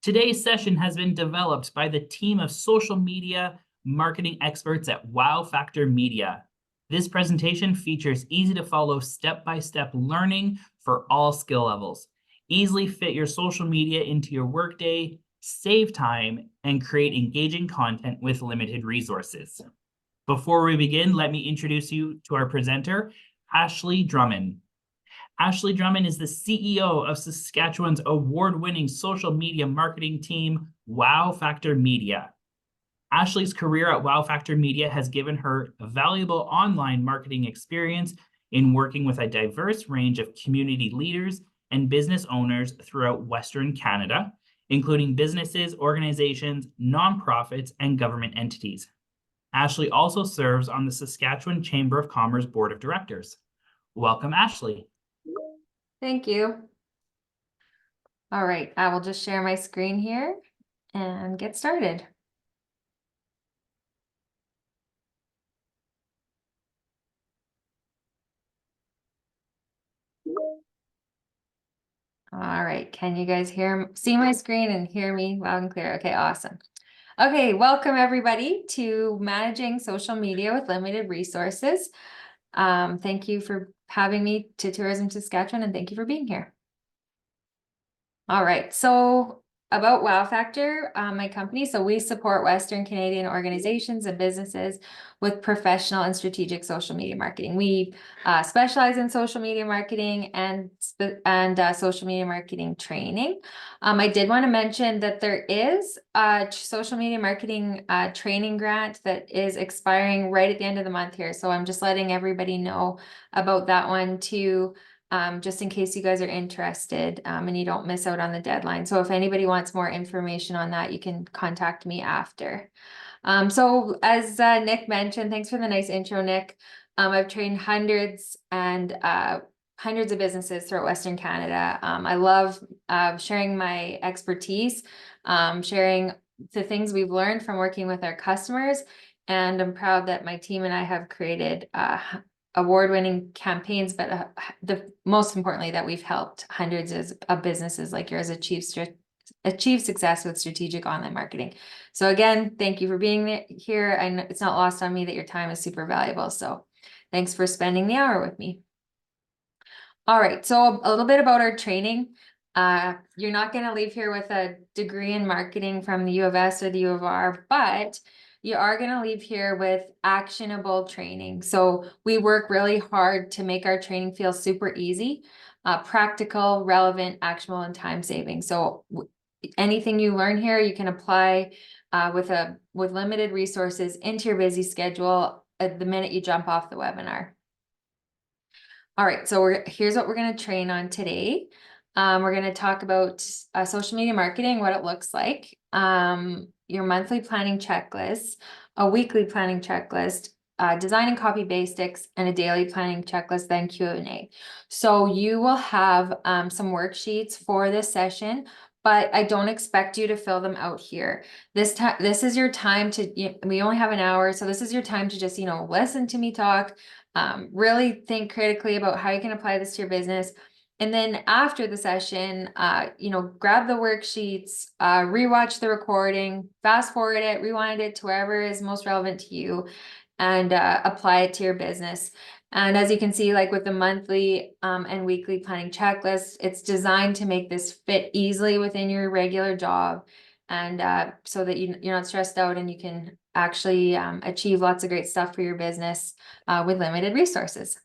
Today's session has been developed by the team of social media marketing experts at Wow Factor Media. This presentation features easy-to-follow step-by-step learning for all skill levels. Easily fit your social media into your workday, save time, and create engaging content with limited resources. Before we begin, let me introduce you to our presenter, Ashley Drummond. Ashley Drummond is the CEO of Saskatchewan's award-winning social media marketing team, Wow Factor Media. Ashley's career at Wow Factor Media has given her valuable online marketing experience in working with a diverse range of community leaders and business owners throughout Western Canada, including businesses, organizations, nonprofits, and government entities. Ashley also serves on the Saskatchewan Chamber of Commerce Board of Directors. Welcome, Ashley. Thank you. All right, I will just share my screen here and get started. All right, can you guys see my screen and hear me loud and clear? Okay, awesome. Okay, welcome everybody to Managing Social Media with Limited Resources. Thank you for having me to Tourism Saskatchewan, and thank you for being here. All right, so about Wow Factor, my company. So we support Western Canadian organizations and businesses with professional and strategic social media marketing. We specialize in social media marketing and social media marketing training. I did want to mention that there is a social media marketing training grant that is expiring right at the end of the month here. So I'm just letting everybody know about that one too. Just in case you guys are interested and you don't miss out on the deadline. So if anybody wants more information on that, you can contact me after. So as Nick mentioned, thanks for the nice intro, Nick. I've trained hundreds of businesses throughout Western Canada. I love sharing my expertise, sharing the things we've learned from working with our customers. And I'm proud that my team and I have created award-winning campaigns, but most importantly, that we've helped hundreds of businesses like yours achieve success with strategic online marketing. So again, thank you for being here. I know it's not lost on me that your time is super valuable. So thanks for spending the hour with me. All right, so a little bit about our training. You're not going to leave here with a degree in marketing from the U of S or the U of R, but you are going to leave here with actionable training. So we work really hard to make our training feel super easy, practical, relevant, actionable, and time saving. So anything you learn here, you can apply with limited resources into your busy schedule at the minute you jump off the webinar. All right, so here's what we're going to train on today. We're going to talk about social media marketing, what it looks like, your monthly planning checklist, a weekly planning checklist, design and copy basics, and a daily planning checklist, then Q&A. So you will have some worksheets for this session, but I don't expect you to fill them out here. This is your time to, we only have an hour, so this is your time to just, listen to me talk, really think critically about how you can apply this to your business. And then after the session, grab the worksheets, rewatch the recording, fast forward it, rewind it to wherever is most relevant to you, and apply it to your business. And as you can see, like with the monthly and weekly planning checklist, it's designed to make this fit easily within your regular job, and so that you're not stressed out and you can actually achieve lots of great stuff for your business with limited resources.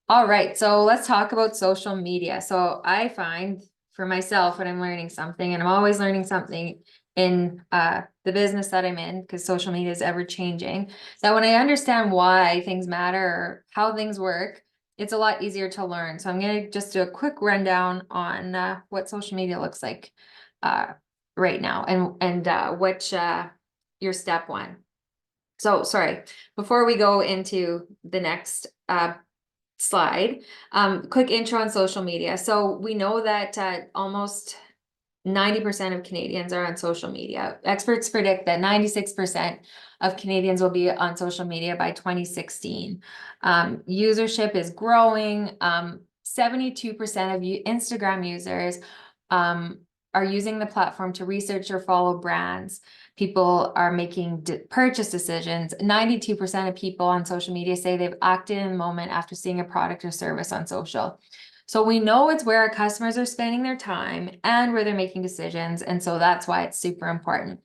All right, so let's talk about social media. So I find for myself when I'm learning something, and I'm always learning something in the business that I'm in, because social media is ever changing, that when I understand why things matter or how things work, it's a lot easier to learn. So I'm going to just do a quick rundown on what social media looks like right now and which your step one. So sorry, before we go into the next slide, quick intro on social media. So we know that almost 90% of Canadians are on social media. Experts predict that 96% of Canadians will be on social media by 2016. Usership is growing. 72% of Instagram users are are using the platform to research or follow brands. People are making purchase decisions. 92% of people on social media say they've acted in the moment after seeing a product or service on social. So we know it's where our customers are spending their time and where they're making decisions. And so that's why it's super important.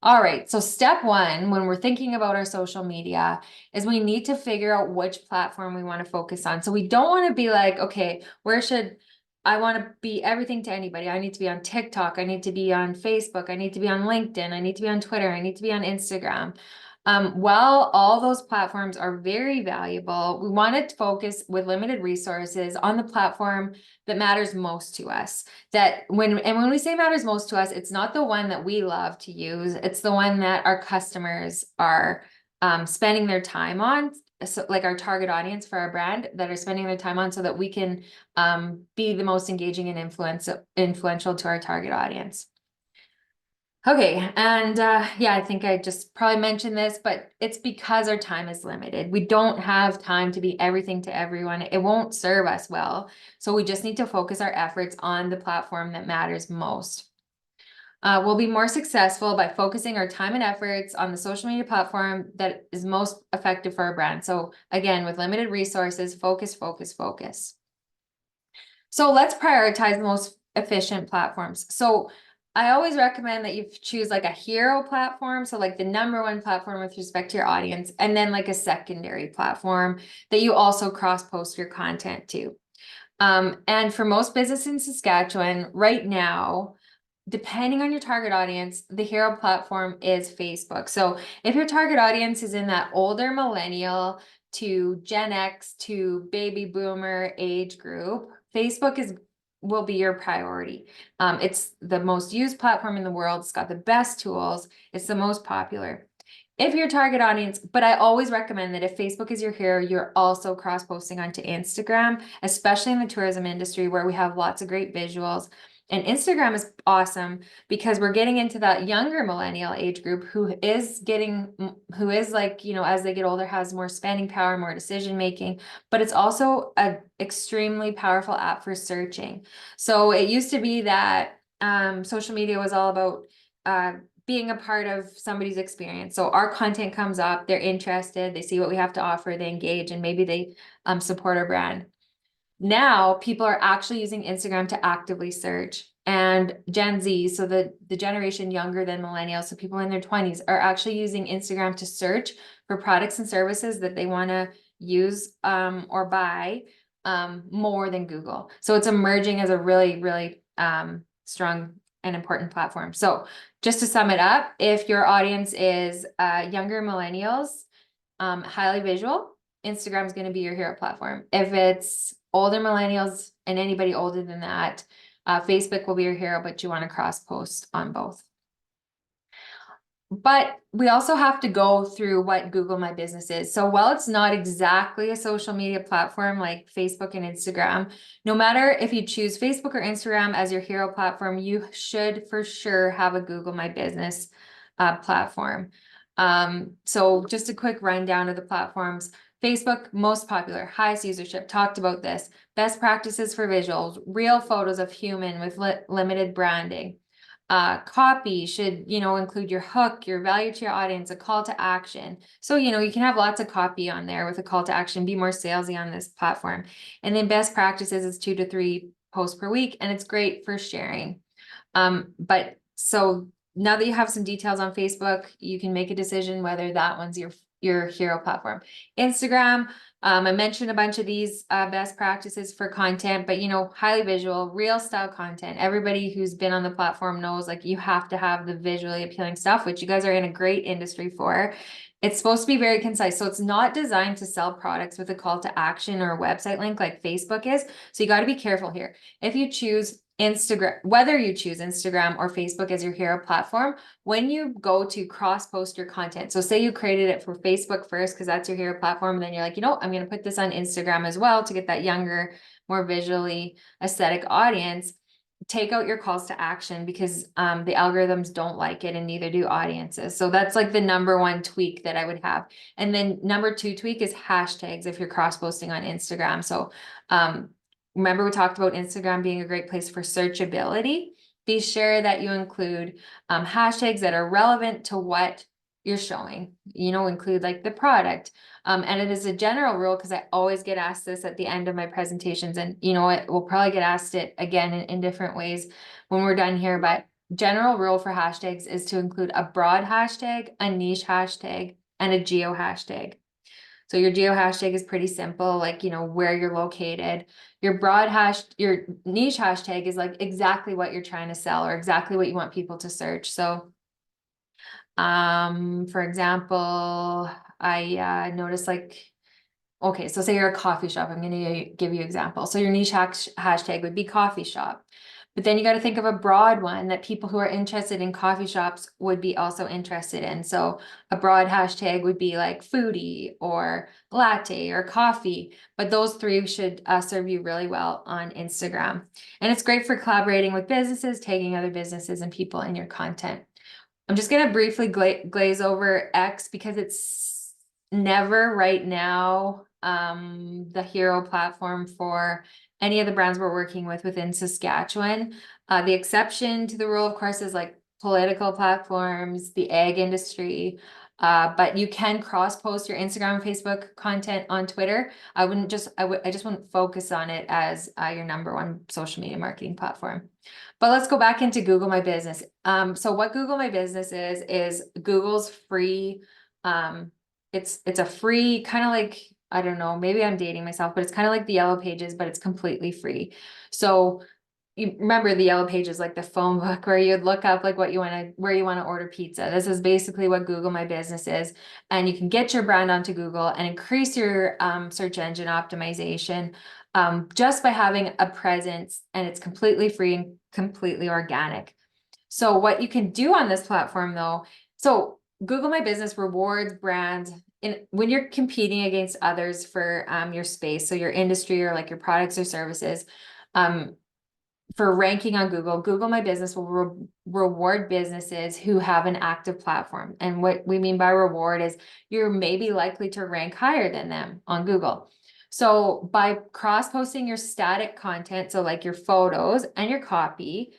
All right, so step one, when we're thinking about our social media, is we need to figure out which platform we want to focus on. So we don't want to be like, okay, where should I want to be everything to anybody? I need to be on TikTok. I need to be on Facebook. I need to be on LinkedIn. I need to be on Twitter. I need to be on Instagram. While all those platforms are very valuable, we want to focus with limited resources on the platform that matters most to us. When we say matters most to us, it's not the one that we love to use. It's the one that our customers are spending their time on. So like our target audience for our brand that are spending their time on, so that we can be the most engaging and influential to our target audience. Okay, and yeah, I think I just probably mentioned this, but it's because our time is limited. We don't have time to be everything to everyone. It won't serve us well. So we just need to focus our efforts on the platform that matters most. We'll be more successful by focusing our time and efforts on the social media platform that is most effective for our brand. So again, with limited resources, focus, focus, focus. So let's prioritize the most efficient platforms. So I always recommend that you choose like a hero platform. So like the number one platform with respect to your audience, and then like a secondary platform that you also cross-post your content to. And for most businesses in Saskatchewan right now, depending on your target audience, the hero platform is Facebook. So if your target audience is in that older millennial to Gen X to baby boomer age group, Facebook will be your priority. It's the most used platform in the world. It's got the best tools. It's the most popular. If your target audience, but I always recommend that if Facebook is your hero, you're also cross-posting onto Instagram, especially in the tourism industry where we have lots of great visuals. And Instagram is awesome because we're getting into that younger millennial age group who is like, you know, as they get older, has more spending power, more decision making, but it's also an extremely powerful app for searching. So it used to be that social media was all about being a part of somebody's experience. So our content comes up, they're interested, they see what we have to offer, they engage, and maybe they support our brand. Now people are actually using Instagram to actively search, and Gen Z, so the generation younger than millennials, so people in their 20s, are actually using Instagram to search for products and services that they want to use or buy more than Google. So it's emerging as a really, really strong and important platform. So just to sum it up, if your audience is younger millennials, highly visual, Instagram is going to be your hero platform. If it's older millennials and anybody older than that, Facebook will be your hero, but you want to cross post on both. But we also have to go through what Google My Business is. So while it's not exactly a social media platform like Facebook and Instagram, no matter if you choose Facebook or Instagram as your hero platform, you should for sure have a Google My Business platform. So just a quick rundown of the platforms. Facebook, most popular, highest usership, talked about this. Best practices for visuals, real photos of human with limited branding. Copy should, include your hook, your value to your audience, a call to action. So, you can have lots of copy on there with a call to action, be more salesy on this platform. And then best practices is 2 to 3 posts per week, and it's great for sharing. But so now that you have some details on Facebook, you can make a decision whether that one's your hero platform. Instagram, I mentioned a bunch of these best practices for content, but highly visual, real style content. Everybody who's been on the platform knows like you have to have the visually appealing stuff, which you guys are in a great industry for. It's supposed to be very concise. So it's not designed to sell products with a call to action or a website link like Facebook is. So you got to be careful here. If you choose Instagram, whether you choose Instagram or Facebook as your hero platform, when you go to cross post your content, so say you created it for Facebook first because that's your hero platform, and then you're like, I'm going to put this on Instagram as well to get that younger, more visually aesthetic audience. Take out your calls to action because the algorithms don't like it, and neither do audiences. So that's like the number one tweak that I would have. And then number 2 tweak is hashtags if you're cross posting on Instagram. So remember we talked about Instagram being a great place for searchability, be sure that you include hashtags that are relevant to what you're showing, include like the product. And it is a general rule, because I always get asked this at the end of my presentations, and we'll probably get asked it again in different ways when we're done here, but general rule for hashtags is to include a broad hashtag, a niche hashtag, and a geo hashtag. So your geo hashtag is pretty simple, like, where you're located. Your niche hashtag is like exactly what you're trying to sell or exactly what you want people to search. So, for example, I noticed okay, so say you're a coffee shop. I'm going to give you an example. So your niche hashtag would be coffee shop. But then you got to think of a broad one that people who are interested in coffee shops would be also interested in. So a broad hashtag would be like foodie or latte or coffee. But those three should serve you really well on Instagram. And it's great for collaborating with businesses, tagging other businesses and people in your content. I'm just going to briefly glaze over X, because it's never right now the hero platform for any of the brands we're working with within Saskatchewan. The exception to the rule, of course, is like political platforms, the ag industry, but you can cross-post your Instagram and Facebook content on Twitter. I just wouldn't focus on it as your number one social media marketing platform. But let's go back into Google My Business. So what Google My Business is Google's free, it's a free, kind of like, I don't know, maybe I'm dating myself, but it's kind of like the Yellow Pages, but it's completely free. So you remember the Yellow Pages, like the phone book where you'd look up like where you want to order pizza. This is basically what Google My Business is. And you can get your brand onto Google and increase your search engine optimization just by having a presence, and it's completely free and completely organic. So what you can do on this platform though, so Google My Business rewards brands when you're competing against others for your space, so your industry or like your products or services, for ranking on Google. Google My Business will reward businesses who have an active platform. And what we mean by reward is you're maybe likely to rank higher than them on Google. So by cross-posting your static content, so like your photos and your copy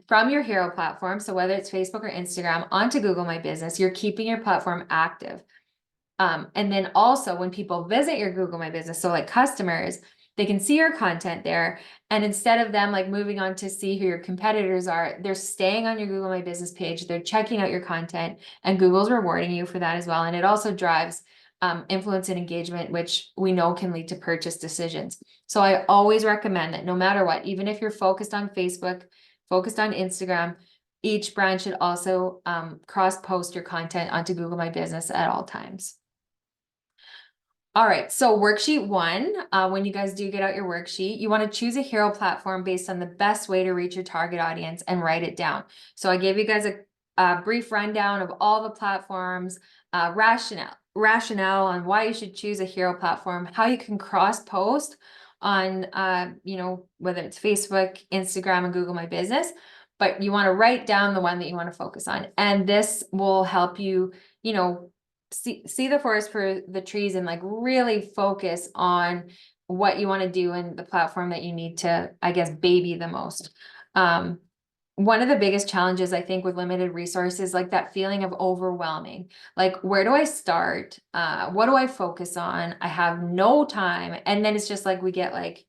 from your hero platform, so whether it's Facebook or Instagram, onto Google My Business, you're keeping your platform active. And then also when people visit your Google My Business, so like customers, they can see your content there. And instead of them like moving on to see who your competitors are, they're staying on your Google My Business page, they're checking out your content, and Google's rewarding you for that as well. And it also drives influence and engagement, which we know can lead to purchase decisions. So I always recommend that no matter what, even if you're focused on Facebook, focused on Instagram, each brand should also cross-post your content onto Google My Business at all times. All right, so worksheet 1, when you guys do get out your worksheet, you want to choose a hero platform based on the best way to reach your target audience and write it down. So I gave you guys a brief rundown of all the platforms, rationale on why you should choose a hero platform, how you can cross-post on, whether it's Facebook, Instagram, and Google My Business, but you want to write down the one that you want to focus on. And this will help you, see the forest for the trees and like really focus on what you want to do in the platform that you need to, I guess, baby the most. One of the biggest challenges I think with limited resources, like that feeling of overwhelming, like where do I start? What do I focus on? I have no time. And then it's just like we get like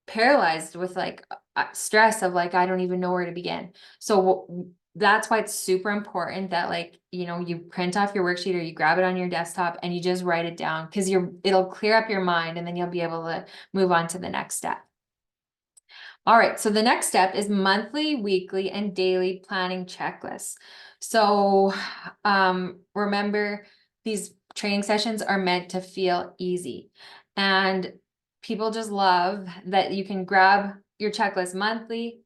paralyzed with like stress of like, I don't even know where to begin. So that's why it's super important that like, you print off your worksheet or you grab it on your desktop and you just write it down, because it'll clear up your mind and then you'll be able to move on to the next step. All right, so the next step is monthly, weekly, and daily planning checklists. So remember, these training sessions are meant to feel easy, and people just love that you can grab your checklist monthly,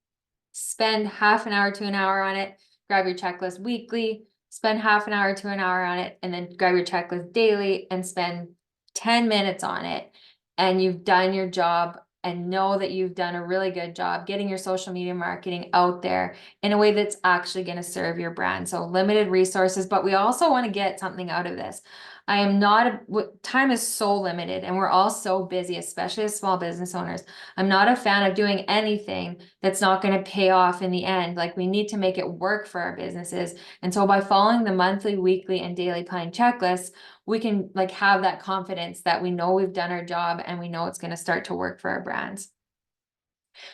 spend half an hour to an hour on it, grab your checklist weekly, spend half an hour to an hour on it, and then grab your checklist daily and spend 10 minutes on it. And you've done your job, and know that you've done a really good job getting your social media marketing out there in a way that's actually going to serve your brand. So limited resources, but we also want to get something out of this. I am not, time is so limited and we're all so busy, especially as small business owners. I'm not a fan of doing anything that's not going to pay off in the end. Like we need to make it work for our businesses. And so by following the monthly, weekly, and daily planning checklists, we can like have that confidence that we know we've done our job and we know it's going to start to work for our brands.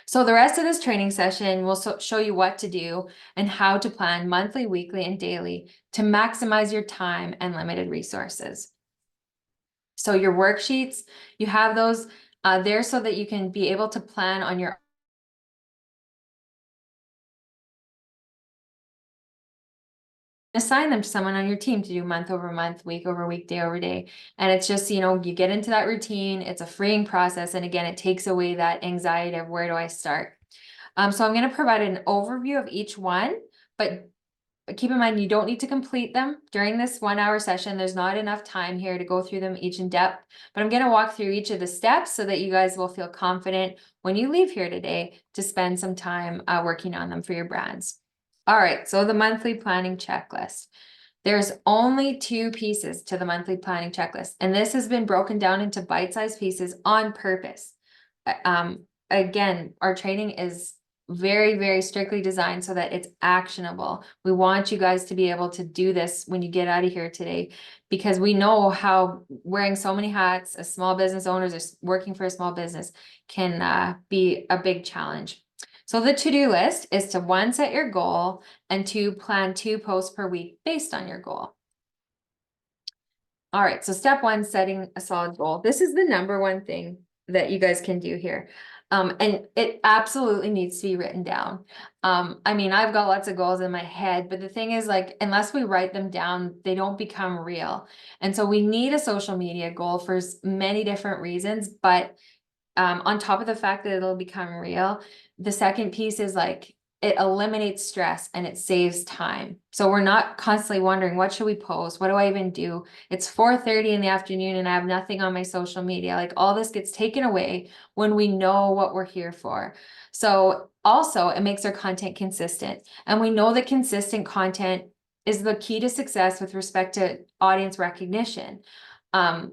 So the rest of this training session will show you what to do and how to plan monthly, weekly, and daily to maximize your time and limited resources. So your worksheets, you have those there so that you can be able to plan on your assign them to someone on your team to do month over month, week over week, day over day. And it's just, you know, you get into that routine, it's a freeing process. And again, it takes away that anxiety of where do I start? So I'm going to provide an overview of each one, but keep in mind, you don't need to complete them during this 1 hour session. There's not enough time here to go through them each in depth, but I'm going to walk through each of the steps so that you guys will feel confident when you leave here today to spend some time working on them for your brands. All right, so the monthly planning checklist. There's only 2 pieces to the monthly planning checklist, and this has been broken down into bite-sized pieces on purpose. Again, our training is very, very strictly designed so that it's actionable. We want you guys to be able to do this when you get out of here today, because we know how wearing so many hats as small business owners or working for a small business can be a big challenge. So the to-do list is to 1, set your goal, and 2, plan 2 posts per week based on your goal. All right, so step 1, setting a solid goal. This is the #1 thing that you guys can do here. And it absolutely needs to be written down. I mean, I've got lots of goals in my head, but the thing is, like, unless we write them down, they don't become real. And so we need a social media goal for many different reasons, but on top of the fact that it'll become real, the second piece is like it eliminates stress and it saves time. So we're not constantly wondering, what should we post? What do I even do? It's 4:30 in the afternoon and I have nothing on my social media. Like all this gets taken away when we know what we're here for. So also it makes our content consistent. And we know that consistent content is the key to success with respect to audience recognition.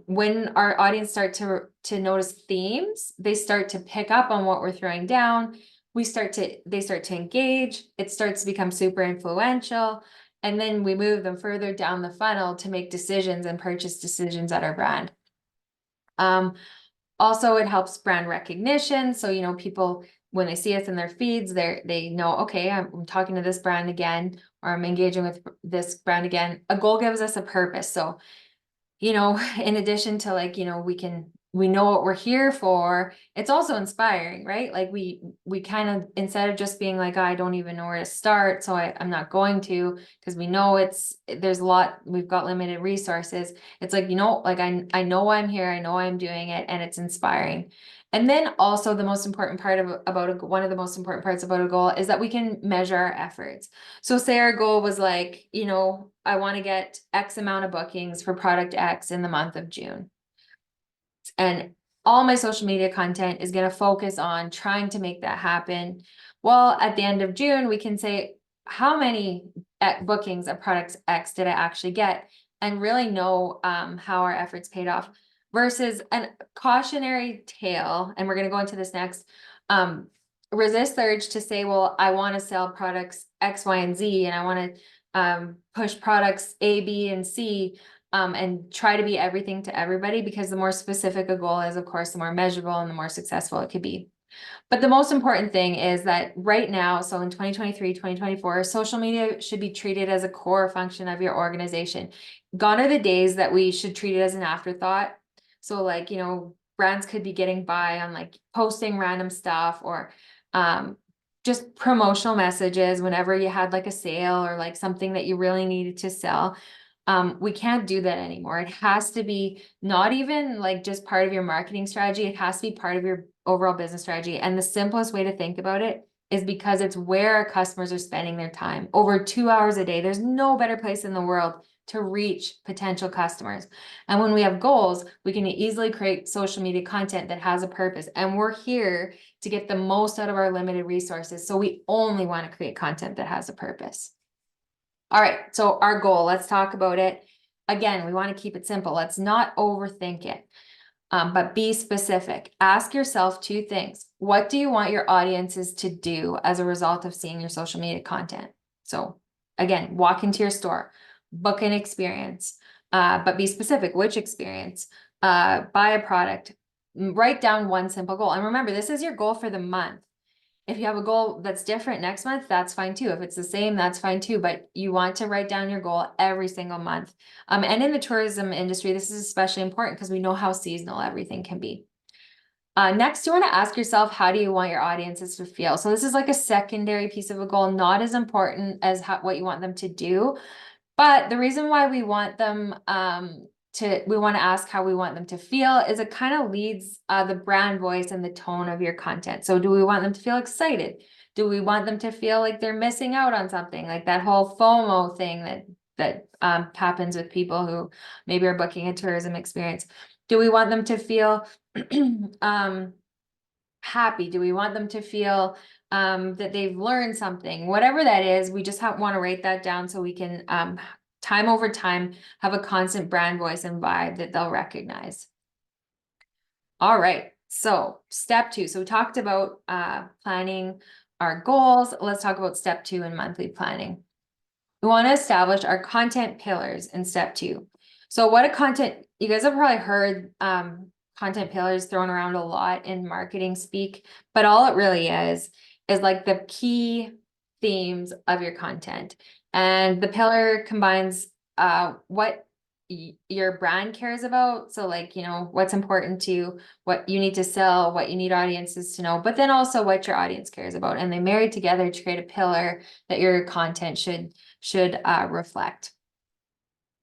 When our audience start to notice themes, they start to pick up on what we're throwing down. They start to engage, it starts to become super influential, and then we move them further down the funnel to make decisions and purchase decisions at our brand. Also, it helps brand recognition. So, you know, people, when they see us in their feeds, they know, okay, I'm talking to this brand again, or I'm engaging with this brand again. A goal gives us a purpose. So, you know, in addition to like, you know, we know what we're here for, it's also inspiring, right? Like we kind of, instead of just being like, I don't even know where to start, so I'm not going to, because we know we've got limited resources. It's like, you know, like I know why I'm here, I know why I'm doing it, and it's inspiring. And then also the most important part one of the most important parts about a goal is that we can measure our efforts. So say our goal was like, you know, I want to get X amount of bookings for product X in the month of June. And all my social media content is going to focus on trying to make that happen. Well, at the end of June, we can say, how many bookings of product X did I actually get? And really know how our efforts paid off. Versus a cautionary tale, and we're going to go into this next, resist the urge to say, well, I want to sell products X, Y, and Z, and I want to push products A, B, and C, and try to be everything to everybody, because the more specific a goal is, of course, the more measurable and the more successful it could be. But the most important thing is that right now, so in 2023, 2024, social media should be treated as a core function of your organization. Gone are the days that we should treat it as an afterthought. So like, you know, brands could be getting by on like posting random stuff or just promotional messages whenever you had like a sale or like something that you really needed to sell. We can't do that anymore. It has to be not even like just part of your marketing strategy. It has to be part of your overall business strategy. And the simplest way to think about it is because it's where our customers are spending their time. Over 2 hours a day, there's no better place in the world to reach potential customers. And when we have goals, we can easily create social media content that has a purpose. And we're here to get the most out of our limited resources. So we only want to create content that has a purpose. All right, so our goal, let's talk about it. again, we want to keep it simple. Let's not overthink it. But be specific. Ask yourself two things. What do you want your audiences to do as a result of seeing your social media content? So again, walk into your store, book an experience, but be specific. Which experience? Buy a product. Write down one simple goal. And remember, this is your goal for the month. If you have a goal that's different next month, that's fine too. If it's the same, that's fine too. But you want to write down your goal every single month. And in the tourism industry, this is especially important because we know how seasonal everything can be. Next, you want to ask yourself, how do you want your audiences to feel? So this is like a secondary piece of a goal, not as important as what you want them to do. But the reason why we want them we want to ask how we want them to feel is it kind of leads the brand voice and the tone of your content. So do we want them to feel excited? Do we want them to feel like they're missing out on something, like that whole FOMO thing that happens with people who maybe are booking a tourism experience? Do we want them to feel happy? Do we want them to feel that they've learned something? Whatever that is, we just want to write that down so we can time over time have a constant brand voice and vibe that they'll recognize. All right, so step 2. So we talked about planning our goals. Let's talk about step 2 in monthly planning. We want to establish our content pillars in step 2. So what you guys have probably heard content pillars thrown around a lot in marketing speak, but all it really is like the key themes of your content. And the pillar combines what your brand cares about. So like, what's important to you, what you need to sell, what you need audiences to know, but then also what your audience cares about. And they marry together to create a pillar that your content should reflect.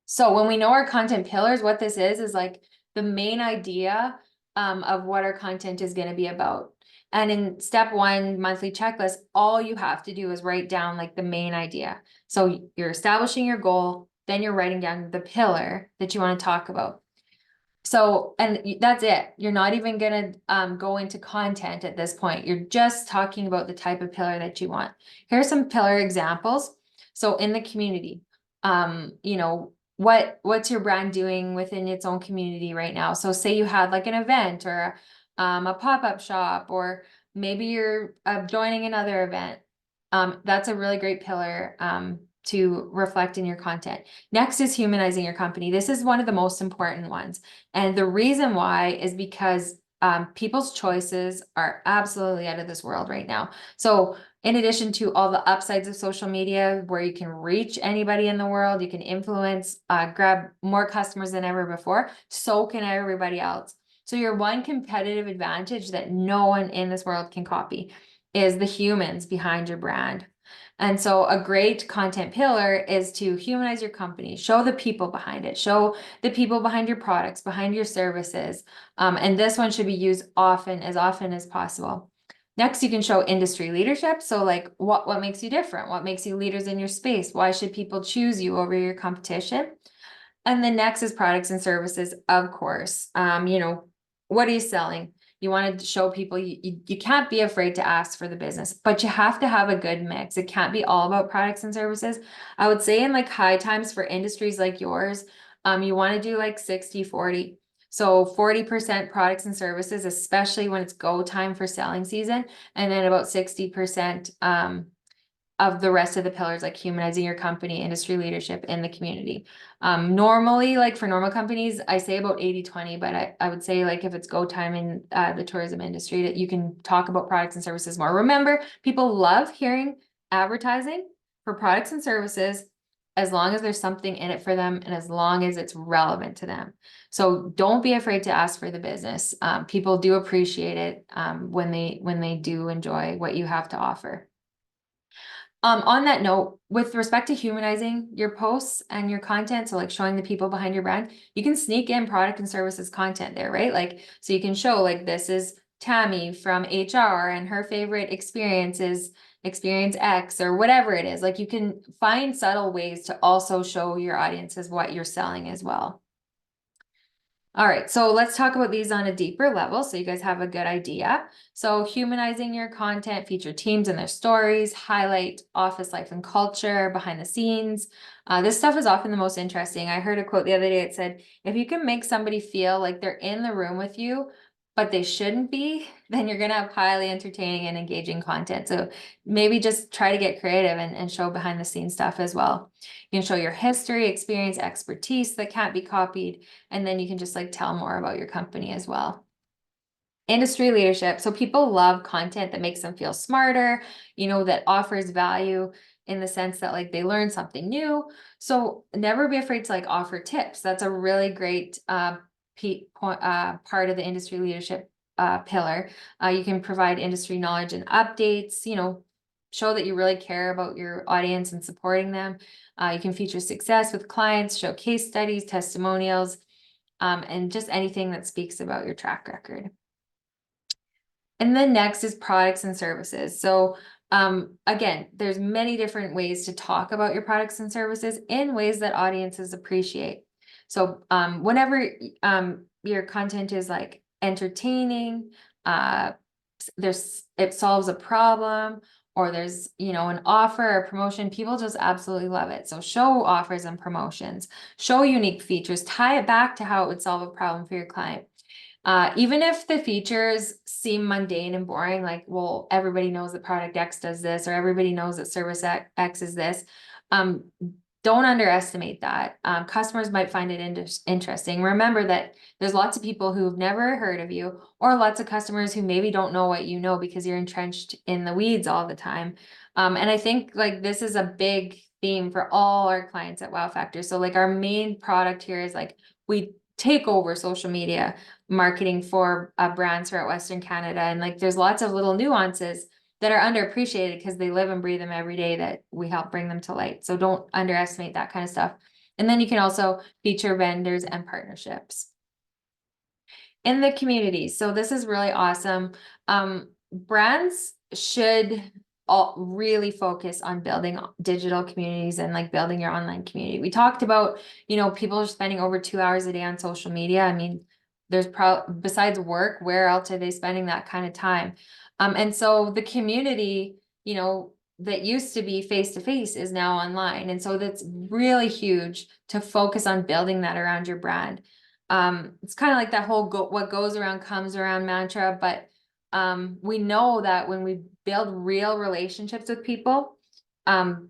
So when we know our content pillars, what this is like the main idea of what our content is going to be about. And in step 1, monthly checklist, all you have to do is write down like the main idea. So you're establishing your goal, then you're writing down the pillar that you want to talk about. So, and that's it. You're not even going to go into content at this point. You're just talking about the type of pillar that you want. Here are some pillar examples. So in the community, what's your brand doing within its own community right now? So say you had like an event or a pop-up shop, or maybe you're joining another event. That's a really great pillar to reflect in your content. Next is humanizing your company. This is one of the most important ones. And the reason why is because people's choices are absolutely out of this world right now. So in addition to all the upsides of social media, where you can reach anybody in the world, you can influence, grab more customers than ever before, so can everybody else. So your one competitive advantage that no one in this world can copy is the humans behind your brand. And so a great content pillar is to humanize your company, show the people behind it, show the people behind your products, behind your services. And this one should be used often as possible. Next, you can show industry leadership. So like what makes you different? What makes you leaders in your space? Why should people choose you over your competition? And then next is products and services, of course. What are you selling? You want to show people you can't be afraid to ask for the business, but you have to have a good mix. It can't be all about products and services. I would say in like high times for industries like yours, you want to do like 60-40. So 40% products and services, especially when it's go time for selling season, and then about 60% of the rest of the pillars, like humanizing your company, industry leadership, in the community. Normally, like for normal companies, I say about 80-20, but I would say like if it's go time in the tourism industry, that you can talk about products and services more. Remember, people love hearing advertising for products and services as long as there's something in it for them and as long as it's relevant to them. So don't be afraid to ask for the business. People do appreciate it when they do enjoy what you have to offer. On that note, with respect to humanizing your posts and your content, so like showing the people behind your brand, you can sneak in product and services content there, right? Like, so you can show like, this is Tammy from HR and her favorite experience is experience X or whatever it is. Like you can find subtle ways to also show your audiences what you're selling as well. All right, so let's talk about these on a deeper level so you guys have a good idea. So humanizing your content, feature teams and their stories, highlight office life and culture, behind the scenes. This stuff is often the most interesting. I heard a quote the other day. It said, if you can make somebody feel like they're in the room with you, but they shouldn't be, then you're going to have highly entertaining and engaging content. So maybe just try to get creative and show behind the scenes stuff as well. You can show your history, experience, expertise that can't be copied. And then you can just like tell more about your company as well. Industry leadership. So people love content that makes them feel smarter, that offers value in the sense that like they learn something new. So never be afraid to like offer tips. That's a really great part of the industry leadership pillar. You can provide industry knowledge and updates, show that you really care about your audience and supporting them. You can feature success with clients, show case studies, testimonials, and just anything that speaks about your track record. And then next is products and services. So again, there's many different ways to talk about your products and services in ways that audiences appreciate. So whenever your content is like entertaining, it solves a problem, or there's an offer or promotion, people just absolutely love it. So show offers and promotions, show unique features, tie it back to how it would solve a problem for your client. Even if the features seem mundane and boring, like, well, everybody knows that product X does this, or everybody knows that service X is this, don't underestimate that. Customers might find it interesting. Remember that there's lots of people who've never heard of you, or lots of customers who maybe don't know what you know because you're entrenched in the weeds all the time. And I think like this is a big theme for all our clients at Wow Factor. So like our main product here is like we take over social media marketing for brands throughout Western Canada. And like there's lots of little nuances that are underappreciated because they live and breathe them every day that we help bring them to light. So don't underestimate that kind of stuff. And then you can also feature vendors and partnerships. In the community. So this is really awesome. Brands should all really focus on building digital communities and like building your online community. We talked about, people are spending over 2 hours a day on social media. I mean, there's besides work, where else are they spending that kind of time? And so the community, that used to be face-to-face is now online. And so that's really huge to focus on building that around your brand. It's kind of like that whole what goes around comes around mantra, but we know that when we build real relationships with people,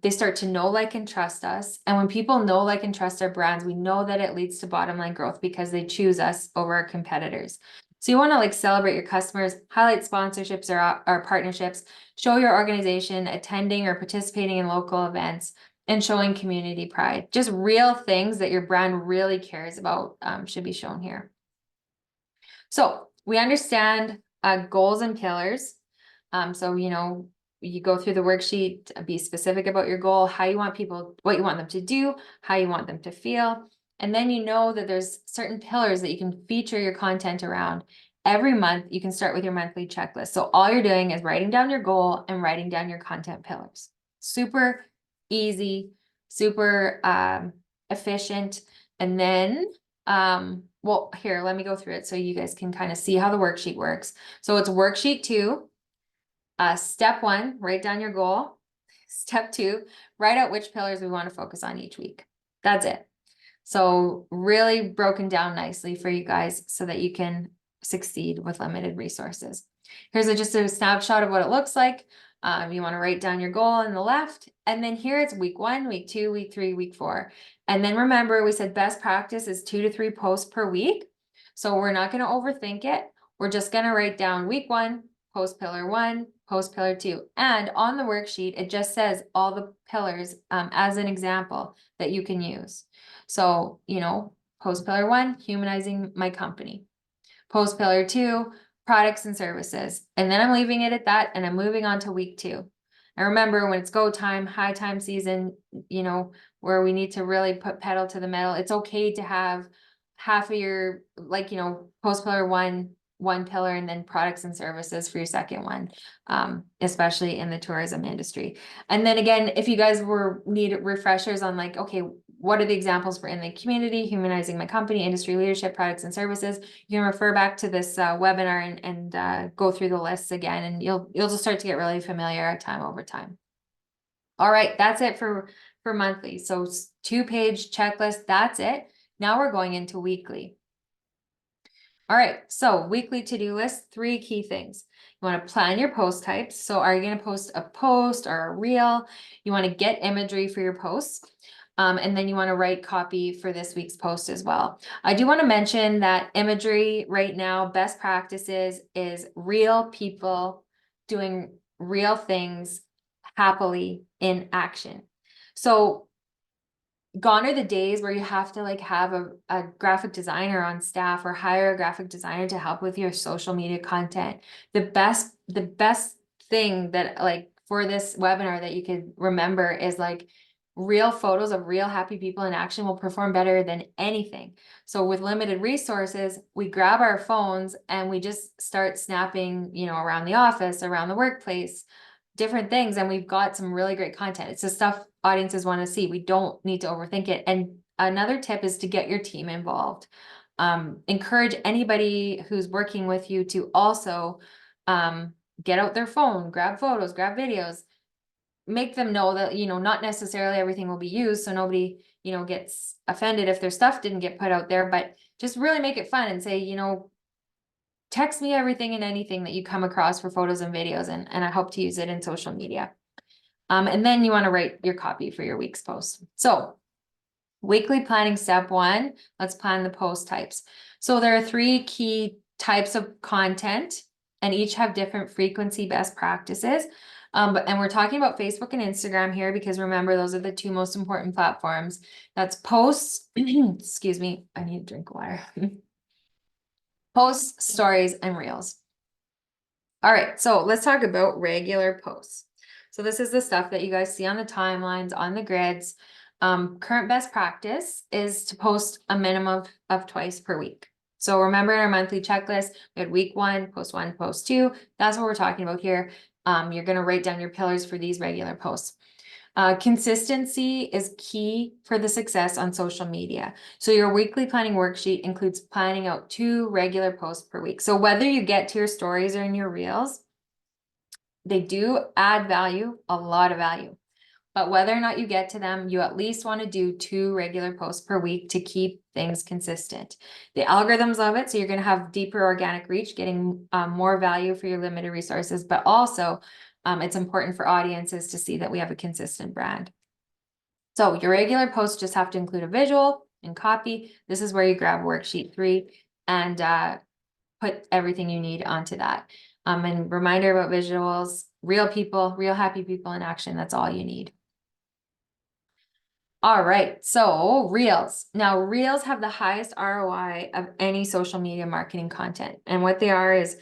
they start to know, like, and trust us. And when people know, like, and trust our brands, we know that it leads to bottom line growth because they choose us over our competitors. So you want to like celebrate your customers, highlight sponsorships or partnerships, show your organization attending or participating in local events, and showing community pride. Just real things that your brand really cares about should be shown here. So we understand goals and pillars. So, you go through the worksheet, be specific about your goal, how you want people, what you want them to do, how you want them to feel. And then you know that there's certain pillars that you can feature your content around. Every month, you can start with your monthly checklist. So all you're doing is writing down your goal and writing down your content pillars. Super easy, super efficient. And then, well, here, let me go through it so you guys can kind of see how the worksheet works. So it's worksheet 2. Step 1, write down your goal. Step 2, write out which pillars we want to focus on each week. That's it. So really broken down nicely for you guys so that you can succeed with limited resources. Here's just a snapshot of what it looks like. You want to write down your goal on the left, and then here it's week 1, week 2, week 3, week 4. And then remember, we said best practice is 2 to 3 posts per week. So we're not going to overthink it. We're just going to write down week 1, post pillar 1, post pillar 2. And on the worksheet, it just says all the pillars as an example that you can use. So, post pillar 1, humanizing my company. Post pillar 2, products and services. And then I'm leaving it at that, and I'm moving on to week 2. And remember, when it's go time, high time season, where we need to really put pedal to the metal, it's okay to have half of your, post pillar 1 one pillar, and then products and services for your second one, especially in the tourism industry. And then again, if you guys need refreshers on like, okay, what are the examples for in the community, humanizing my company, industry leadership, products and services, you can refer back to this webinar and go through the lists again, and you'll just start to get really familiar over time. All right, that's it for monthly. So 2-page checklist, that's it. Now we're going into weekly. All right, so weekly to-do list, 3 key things. You want to plan your post types. So are you going to post a post or a reel? You want to get imagery for your posts. And then you want to write copy for this week's post as well. I do want to mention that imagery right now, best practices is real people doing real things happily in action. So gone are the days where you have to like have a graphic designer on staff or hire a graphic designer to help with your social media content. The best thing that like for this webinar that you could remember is like real photos of real happy people in action will perform better than anything. So with limited resources, we grab our phones and we just start snapping, you know, around the office, around the workplace, different things, and we've got some really great content. It's the stuff audiences want to see. We don't need to overthink it. And another tip is to get your team involved. Encourage anybody who's working with you to also get out their phone, grab photos, grab videos, make them know that, you know, not necessarily everything will be used, so nobody, you know, gets offended if their stuff didn't get put out there, but just really make it fun and say, you know, text me everything and anything that you come across for photos and videos, and I hope to use it in social media. And then you want to write your copy for your week's post. So weekly planning, step 1, let's plan the post types. So there are 3 key types of content, and each have different frequency best practices. And we're talking about Facebook and Instagram here because remember, those are the 2 most important platforms. That's posts, excuse me, I need to drink water. Posts, stories, and reels. All right, so let's talk about regular posts. So this is the stuff that you guys see on the timelines, on the grids. Current best practice is to post a minimum of twice per week. So remember in our monthly checklist, we had week 1, post 2. That's what we're talking about here. You're going to write down your pillars for these regular posts. Consistency is key for the success on social media. So your weekly planning worksheet includes planning out 2 regular posts per week. So whether you get to your stories or in your reels, they do add value, a lot of value. But whether or not you get to them, you at least want to do 2 regular posts per week to keep things consistent. The algorithms love it, so you're going to have deeper organic reach, getting more value for your limited resources, but also it's important for audiences to see that we have a consistent brand. So your regular posts just have to include a visual and copy. This is where you grab worksheet 3 and put everything you need onto that. And reminder about visuals, real people, real happy people in action. That's all you need. All right, so reels. Now reels have the highest ROI of any social media marketing content. And what they are is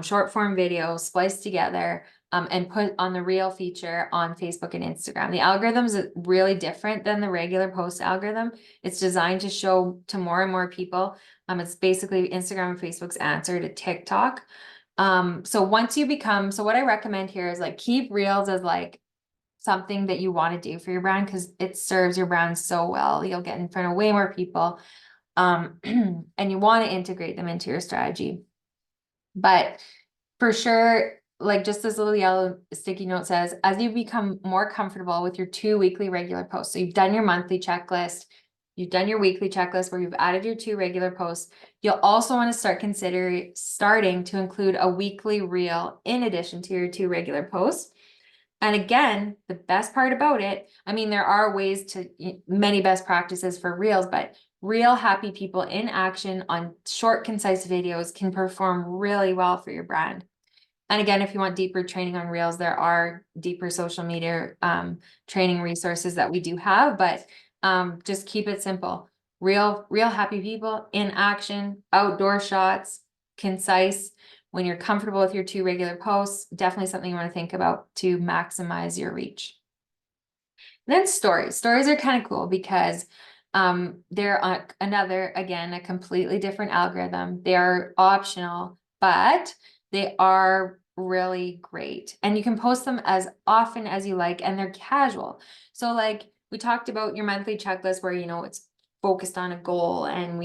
short form videos spliced together and put on the reel feature on Facebook and Instagram. The algorithm is really different than the regular post algorithm. It's designed to show to more and more people. It's basically Instagram and Facebook's answer to TikTok. So once you become, so what I recommend here is like keep reels as like something that you want to do for your brand because it serves your brand so well. You'll get in front of way more people. And you want to integrate them into your strategy. But for sure, like just this little yellow sticky note says, as you become more comfortable with your 2 weekly regular posts, so you've done your monthly checklist, you've done your weekly checklist where you've added your 2 regular posts, you'll also want to start starting to include a weekly reel in addition to your 2 regular posts. And again, the best part about it, I mean, there are many best practices for reels, but real happy people in action on short, concise videos can perform really well for your brand. And again, if you want deeper training on reels, there are deeper social media training resources that we do have, but just keep it simple. Real happy people in action, outdoor shots, concise. When you're comfortable with your 2 regular posts, definitely something you want to think about to maximize your reach. And then stories. Stories are kind of cool because they're another, again, a completely different algorithm. They are optional. but they are really great. And you can post them as often as you like, and they're casual. So like we talked about your monthly checklist where, you know, it's focused on a goal, and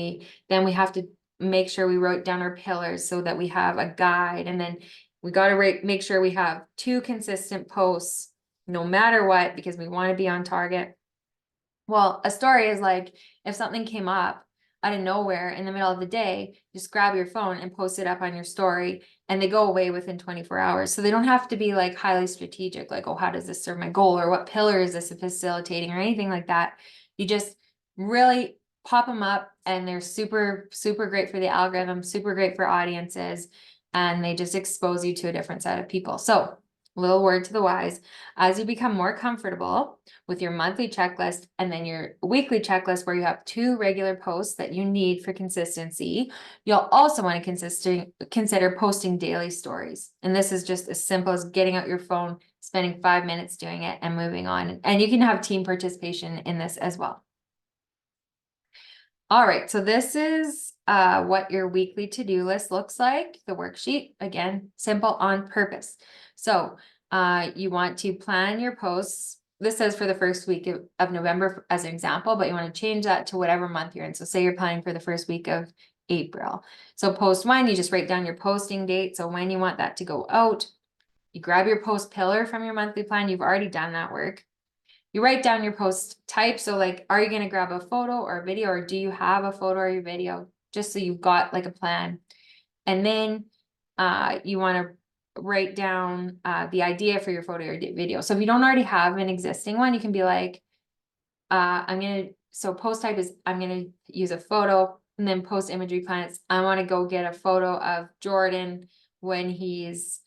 then we have to make sure we wrote down our pillars so that we have a guide. And then we got to make sure we have 2 consistent posts no matter what, because we want to be on target. Well, a story is like if something came up out of nowhere in the middle of the day, just grab your phone and post it up on your story, and they go away within 24 hours. So they don't have to be like highly strategic, like, oh, how does this serve my goal, or what pillar is this facilitating, or anything like that. You just really pop them up, and they're super, super great for the algorithm, super great for audiences, and they just expose you to a different set of people. So, little word to the wise, as you become more comfortable with your monthly checklist and then your weekly checklist where you have 2 regular posts that you need for consistency, you'll also want to consider posting daily stories. And this is just as simple as getting out your phone, spending 5 minutes doing it, and moving on. And you can have team participation in this as well. All right, so this is what your weekly to-do list looks like. The worksheet, again, simple on purpose. So you want to plan your posts. This says for the first week of November as an example, but you want to change that to whatever month you're in. So say you're planning for the first week of April. So post 1, you just write down your posting date. So when you want that to go out, you grab your post pillar from your monthly plan. You've already done that work. You write down your post type. So like, are you going to grab a photo or a video, or do you have a photo or your video, just so you've got like a plan? And then you want to write down the idea for your photo or video. So if you don't already have an existing one, you can be like, so post type is, I'm going to use a photo, and then post imagery planets. I want to go get a photo of Jordan when he's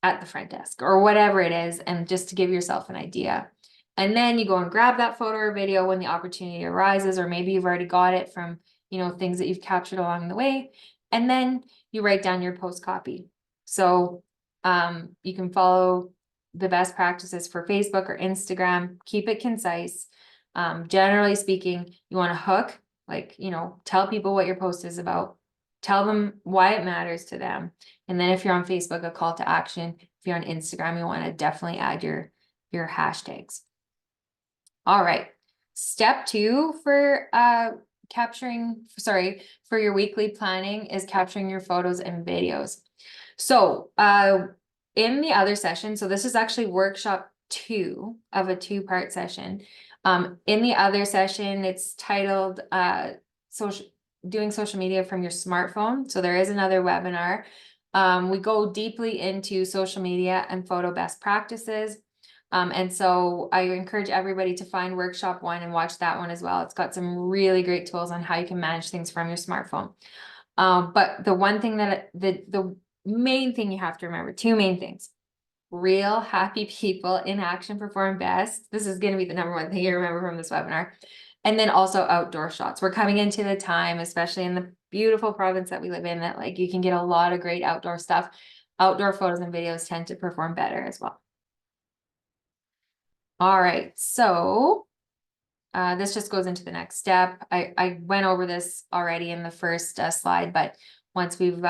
at the front desk, or whatever it is, and just to give yourself an idea. And then you go and grab that photo or video when the opportunity arises, or maybe you've already got it from, you know, things that you've captured along the way. And then you write down your post copy. So you can follow the best practices for Facebook or Instagram. Keep it concise. Generally speaking, you want to hook, like, you know, tell people what your post is about. Tell them why it matters to them. And then if you're on Facebook, a call to action. If you're on Instagram, you want to definitely add your hashtags. All right. Step 2 for for your weekly planning is capturing your photos and videos. So in the other session, so this is actually workshop 2 of a 2-part session. In the other session, it's titled doing social media from your smartphone. So there is another webinar. We go deeply into social media and photo best practices. And so I encourage everybody to find workshop 1 and watch that one as well. It's got some really great tools on how you can manage things from your smartphone. But the one thing that the main thing you have to remember, 2 main things: real happy people in action perform best. This is going to be the number 1 thing you remember from this webinar. And then also outdoor shots. We're coming into the time, especially in the beautiful province that we live in, that like you can get a lot of great outdoor stuff. Outdoor photos and videos tend to perform better as well. All right, so this just goes into the next step. I went over this already in the first slide, but once we've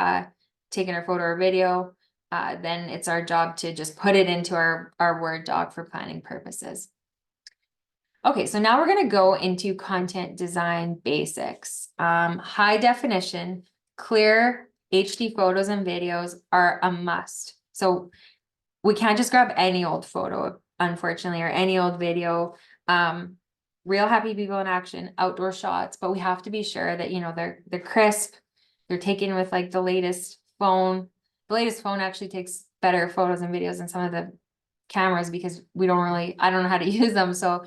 taken our photo or video, then it's our job to just put it into our Word doc for planning purposes. Okay, so now we're going to go into content design basics. High definition, clear HD photos and videos are a must. So we can't just grab any old photo, unfortunately, or any old video. Real happy people in action, outdoor shots, but we have to be sure that, you know, they're crisp, they're taken with like the latest phone. The latest phone actually takes better photos and videos than some of the cameras, because I don't know how to use them. So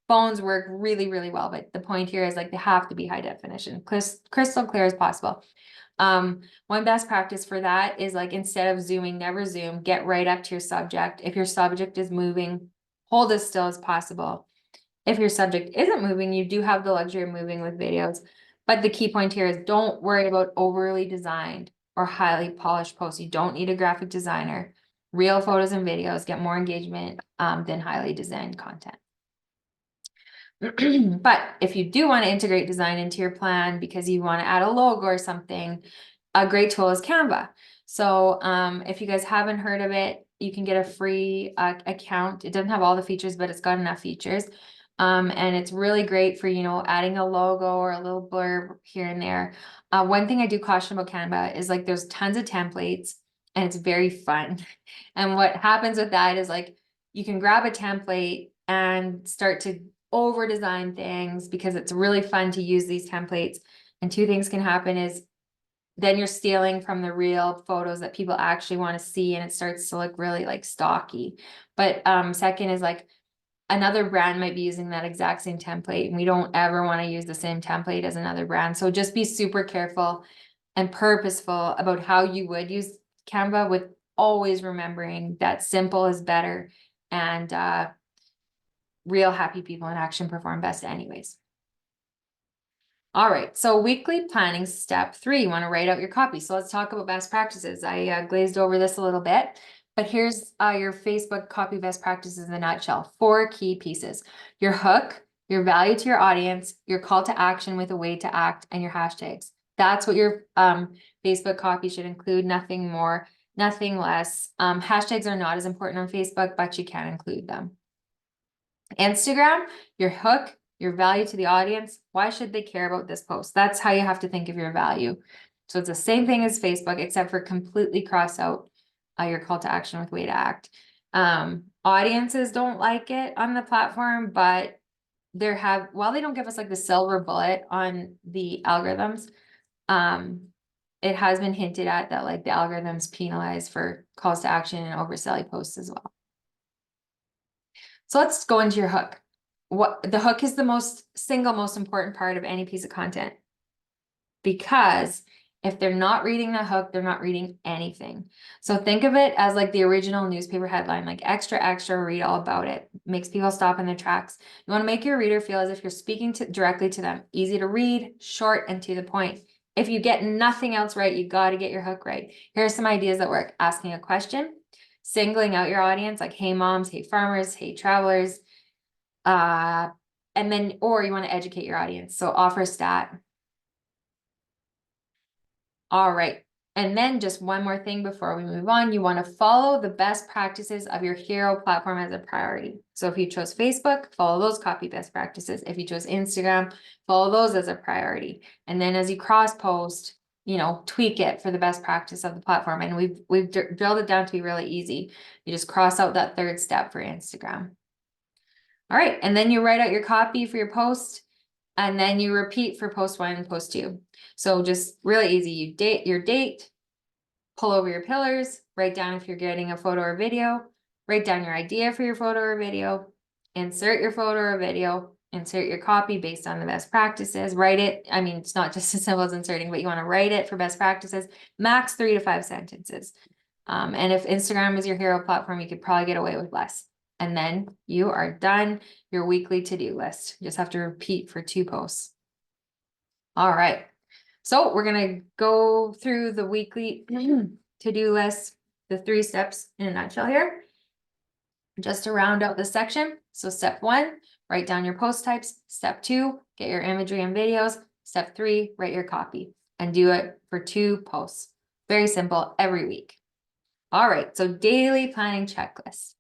phones work really, really well, but the point here is like they have to be high definition, crystal clear as possible. One best practice for that is like, instead of zooming, never zoom, get right up to your subject. If your subject is moving, hold as still as possible. If your subject isn't moving, you do have the luxury of moving with videos. But the key point here is don't worry about overly designed or highly polished posts. You don't need a graphic designer. Real photos and videos get more engagement than highly designed content. But if you do want to integrate design into your plan because you want to add a logo or something, a great tool is Canva. So if you guys haven't heard of it, you can get a free account. It doesn't have all the features, but it's got enough features. And it's really great for, you know, adding a logo or a little blurb here and there. One thing I do caution about Canva is like there's tons of templates and it's very fun. And what happens with that is like you can grab a template and start to over design things because it's really fun to use these templates. And two things can happen is then you're stealing from the real photos that people actually want to see and it starts to look really like stocky. But second is like another brand might be using that exact same template and we don't ever want to use the same template as another brand. So just be super careful and purposeful about how you would use Canva, with always remembering that simple is better and real happy people in action perform best anyways. All right, so weekly planning step 3, you want to write out your copy. So let's talk about best practices. I glazed over this a little bit, but here's your Facebook copy best practices in a nutshell. 4 key pieces: your hook, your value to your audience, your call to action with a way to act, and your hashtags. That's what your Facebook copy should include, nothing more, nothing less. Hashtags are not as important on Facebook, but you can include them. Instagram, your hook, your value to the audience. Why should they care about this post? That's how you have to think of your value. So it's the same thing as Facebook, except for completely cross out your call to action with way to act. Audiences don't like it on the platform, but while they don't give us like the silver bullet on the algorithms, it has been hinted at that like the algorithms penalize for calls to action and overselling posts as well. So let's go into your hook. The hook is the single most important part of any piece of content, because if they're not reading the hook, they're not reading anything. So think of it as like the original newspaper headline, like extra, extra, read all about it. Makes people stop in their tracks. You want to make your reader feel as if you're speaking directly to them. Easy to read, short, and to the point. If you get nothing else right, you got to get your hook right. Here are some ideas that work. Asking a question, singling out your audience, like, hey moms, hey farmers, hey travelers. And then, or you want to educate your audience. So offer a stat. All right. And then just one more thing before we move on, you want to follow the best practices of your hero platform as a priority. So if you chose Facebook, follow those copy best practices. If you chose Instagram, follow those as a priority. And then as you cross post, you know, tweak it for the best practice of the platform. And we've drilled it down to be really easy. You just cross out that third step for Instagram. All right. And then you write out your copy for your post, and then you repeat for post 1 and post 2. So just really easy. You date your date, pull over your pillars, write down if you're getting a photo or video, write down your idea for your photo or video, insert your photo or video, insert your copy based on the best practices, write it. I mean, it's not just as simple as inserting, but you want to write it for best practices, max 3 to 5 sentences. And if Instagram is your hero platform, you could probably get away with less. And then you are done your weekly to-do list. You just have to repeat for 2 posts. All right. So we're going to go through the weekly to-do list, the 3 steps in a nutshell here, just to round out this section. So step 1, write down your post types. Step 2, get your imagery and videos. Step 3, write your copy, and do it for 2 posts. Very simple every week. All right. So daily planning checklist.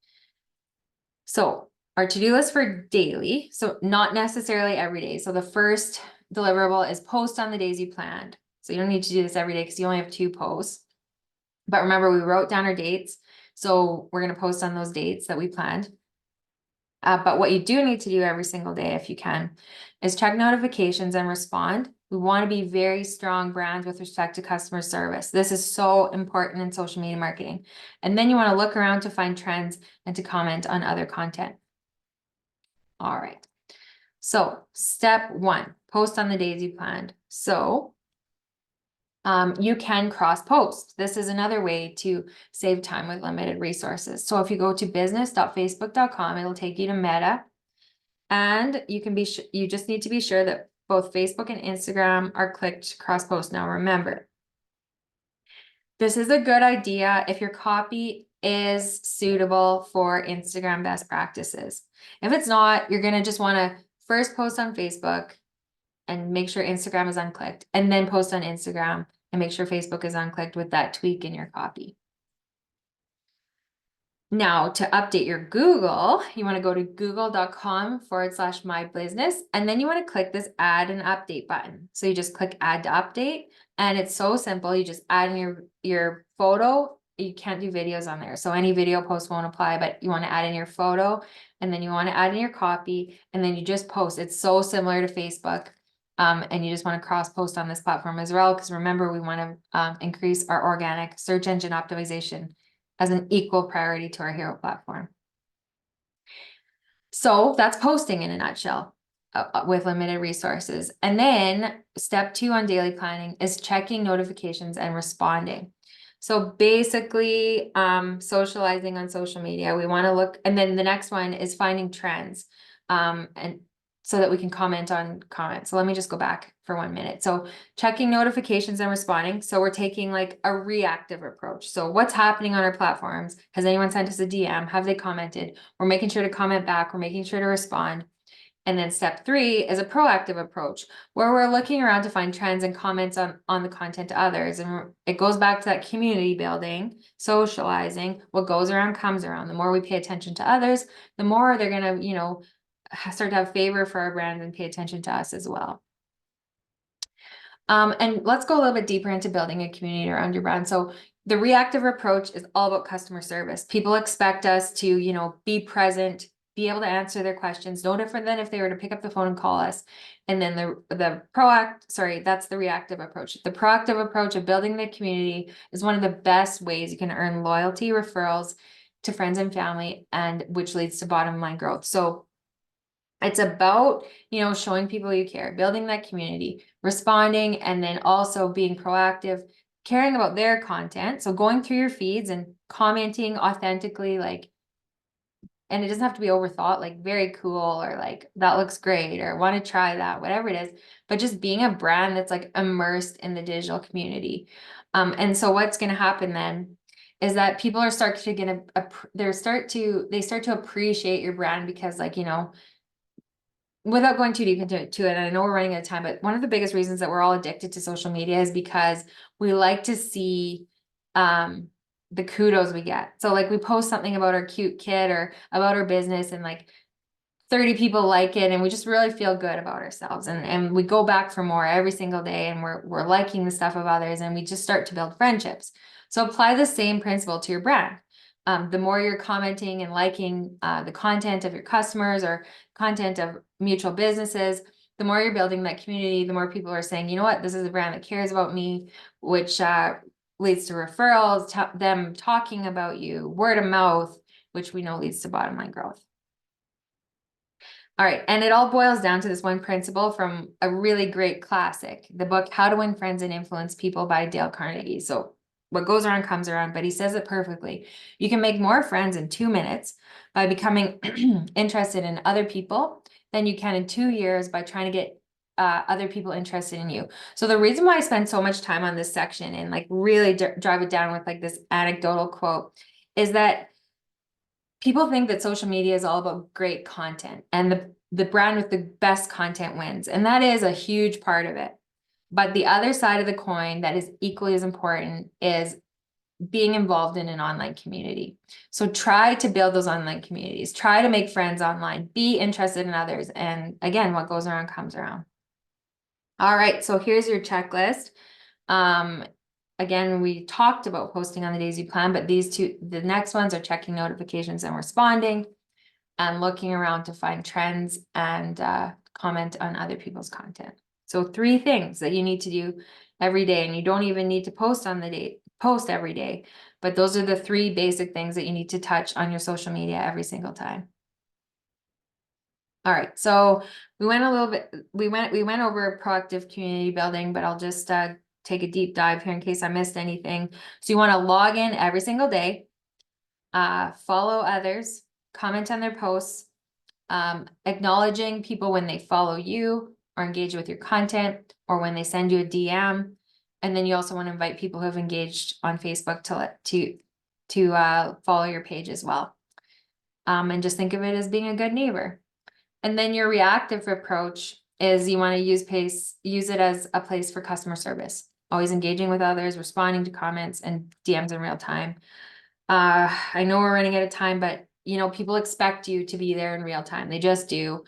So our to-do list for daily, so not necessarily every day. So the first deliverable is post on the days you planned. So you don't need to do this every day because you only have 2 posts. But remember, we wrote down our dates. So we're going to post on those dates that we planned. But what you do need to do every single day, if you can, is check notifications and respond. We want to be very strong brands with respect to customer service. This is so important in social media marketing. And then you want to look around to find trends and to comment on other content. All right. So step 1, post on the days you planned. So you can cross post. This is another way to save time with limited resources. So if you go to business.facebook.com, it'll take you to Meta, and you just need to be sure that both Facebook and Instagram are clicked cross post. Now remember, this is a good idea if your copy is suitable for Instagram best practices. If it's not, you're going to just want to first post on Facebook and make sure Instagram is unclicked, and then post on Instagram and make sure Facebook is unclicked with that tweak in your copy. Now, to update your Google, you want to go to google.com/mybusiness, and then you want to click this add and update button. So you just click add to update, and it's so simple. You just add in your photo. You can't do videos on there, so any video post won't apply, but you want to add in your photo, and then you want to add in your copy, and then you just post. It's so similar to Facebook. And you just want to cross post on this platform as well, because remember, we want to increase our organic search engine optimization as an equal priority to our hero platform. So that's posting in a nutshell with limited resources. And then step 2 on daily planning is checking notifications and responding. So basically, socializing on social media, we want to look, and then the next one is finding trends, and so that we can comment on comments. So let me just go back for 1 minute. So checking notifications and responding. So we're taking like a reactive approach. So what's happening on our platforms? Has anyone sent us a DM? Have they commented? We're making sure to comment back. We're making sure to respond. And then step 3 is a proactive approach, where we're looking around to find trends and comments on the content to others. And it goes back to that community building, socializing. What goes around comes around. The more we pay attention to others, the more they're going to, start to have favor for our brand and pay attention to us as well. And let's go a little bit deeper into building a community around your brand. So the reactive approach is all about customer service. People expect us to, be present, be able to answer their questions, no different than if they were to pick up the phone and call us. And then that's the reactive approach. The proactive approach of building the community is one of the best ways you can earn loyalty, referrals to friends and family, and which leads to bottom line growth. So it's about, showing people you care, building that community, responding, and then also being proactive, caring about their content. So going through your feeds and commenting authentically, and it doesn't have to be overthought, like very cool, or like that looks great, or want to try that, whatever it is, but just being a brand that's like immersed in the digital community. And so what's going to happen then is that people are start to appreciate your brand, because without going too deep into it, and I know we're running out of time, but one of the biggest reasons that we're all addicted to social media is because we like to see the kudos we get. So like we post something about our cute kid or about our business, and like 30 people like it, and we just really feel good about ourselves, and we go back for more every single day, and we're liking the stuff of others, and we just start to build friendships. So apply the same principle to your brand. The more you're commenting and liking the content of your customers or content of mutual businesses, the more you're building that community, the more people are saying, you know what, this is a brand that cares about me, which leads to referrals, them talking about you, word of mouth, which we know leads to bottom line growth. All right, and it all boils down to this one principle from a really great classic, the book How to Win Friends and Influence People by Dale Carnegie. So what goes around comes around, but he says it perfectly. You can make more friends in 2 minutes by becoming interested in other people than you can in 2 years by trying to get other people interested in you. So the reason why I spend so much time on this section and like really drive it down with like this anecdotal quote is that people think that social media is all about great content, and the brand with the best content wins. And that is a huge part of it. But the other side of the coin that is equally as important is being involved in an online community. So try to build those online communities, try to make friends online, be interested in others. And again, what goes around comes around. All right, so here's your checklist. Again, we talked about posting on the days you plan, but the next ones are checking notifications and responding, and looking around to find trends and comment on other people's content. So 3 things that you need to do every day, and you don't even need to post every day, but those are the 3 basic things that you need to touch on your social media every single time. All right, so we went over proactive community building, but I'll just take a deep dive here in case I missed anything. So you want to log in every single day, follow others, comment on their posts, acknowledging people when they follow you or engage with your content, or when they send you a DM. And then you also want to invite people who have engaged on Facebook to follow your page as well. And just think of it as being a good neighbor. And then your reactive approach is you want to use it as a place for customer service. always engaging with others, responding to comments and DMs in real time. I know we're running out of time, but you know, people expect you to be there in real time. They just do.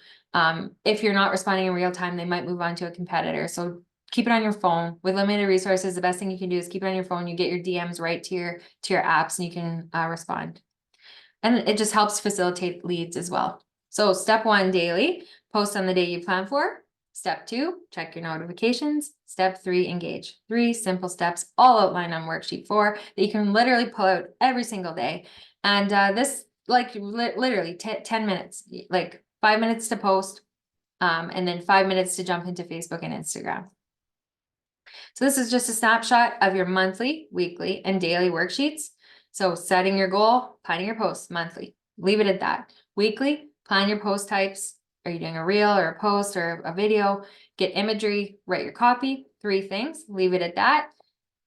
If you're not responding in real time, they might move on to a competitor. So keep it on your phone. With limited resources, the best thing you can do is keep it on your phone. You get your DMs right to your apps and you can respond. And it just helps facilitate leads as well. So step 1, daily, post on the day you plan for. Step 2, check your notifications. Step 3, engage. 3 simple steps, all outlined on worksheet 4 that you can literally pull out every single day. And this, like literally 10 minutes, like 5 minutes to post, and then 5 minutes to jump into Facebook and Instagram. So this is just a snapshot of your monthly, weekly, and daily worksheets. So setting your goal, planning your posts monthly, leave it at that. Weekly, plan your post types. Are you doing a reel or a post or a video? Get imagery, write your copy, 3 things, leave it at that.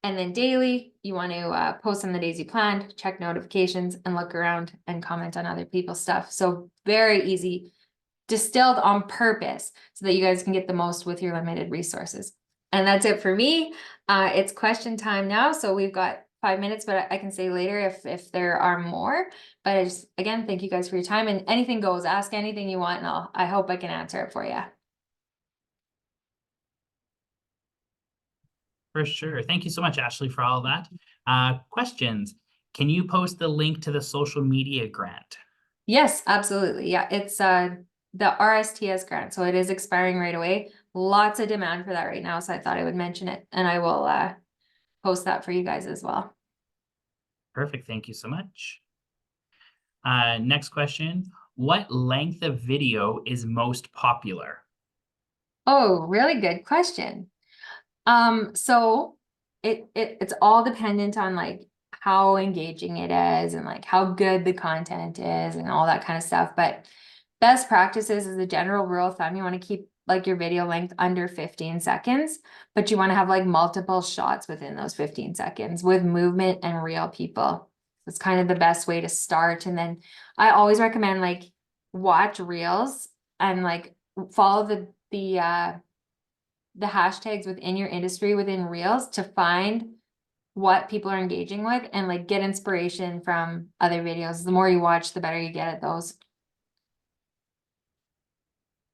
And then daily, you want to post on the days you planned, check notifications, and look around and comment on other people's stuff. So very easy, distilled on purpose so that you guys can get the most with your limited resources. And that's it for me. It's question time now. So we've got 5 minutes, but I can say later if there are more. But I just, again, thank you guys for your time, and anything goes. Ask anything you want, and I hope I can answer it for you. For sure. Thank you so much, Ashley, for all that. Questions. Can you post the link to the social media grant? Yes, absolutely. Yeah, it's the RSTS grant. So it is expiring right away. Lots of demand for that right now. So I thought I would mention it, and I will post that for you guys as well. Perfect. Thank you so much. Next question. What length of video is most popular? Oh, really good question. So it's all dependent on like how engaging it is and like how good the content is and all that kind of stuff. But best practices is a general rule of thumb. You want to keep like your video length under 15 seconds, but you want to have like multiple shots within those 15 seconds with movement and real people. It's kind of the best way to start. And then I always recommend like watch reels and like follow the hashtags within your industry within reels to find what people are engaging with and like get inspiration from other videos. The more you watch, the better you get at those.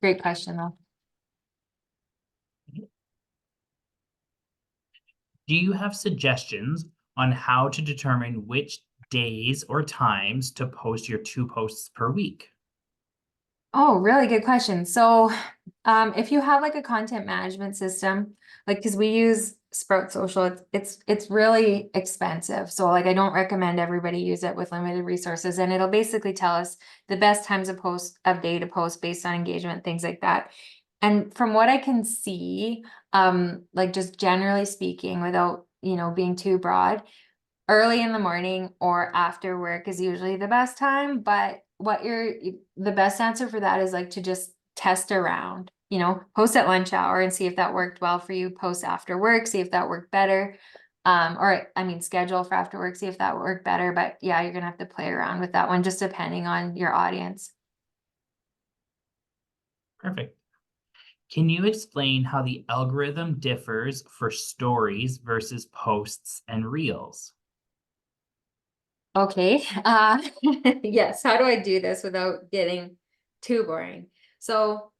Great question though. Do you have suggestions on how to determine which days or times to post your 2 posts per week? Oh, really good question. So if you have like a content management system, like because we use Sprout Social, it's really expensive. So like I don't recommend everybody use it with limited resources, and it'll basically tell us the best times of day to post based on engagement, things like that. And from what I can see, like just generally speaking, without being too broad, early in the morning or after work is usually the best time. But the best answer for that is like to just test around, post at lunch hour and see if that worked well for you. Post after work, see if that worked better. Or I mean, schedule for after work, see if that worked better. But yeah, you're gonna have to play around with that one, just depending on your audience. Perfect. Can you explain how the algorithm differs for stories versus posts and reels? Okay. Yes. How do I do this without getting too boring? So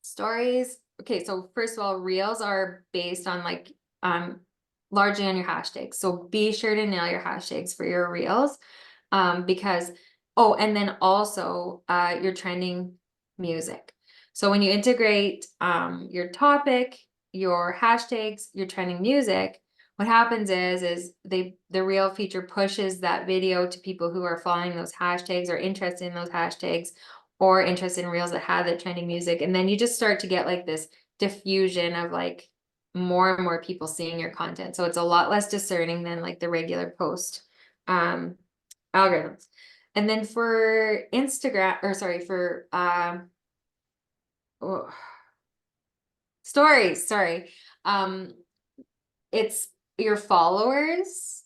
stories. Okay. So first of all, reels are based on like, largely on your hashtags. So be sure to nail your hashtags for your reels. Because, oh, and then also, your trending music. So when you integrate, your topic, your hashtags, your trending music, what happens is the reel feature pushes that video to people who are following those hashtags or interested in those hashtags or interested in reels that have the trending music. And then you just start to get like this diffusion of like more and more people seeing your content. So it's a lot less discerning than like the regular post algorithms. And then for Instagram, or sorry, for stories, sorry. It's your followers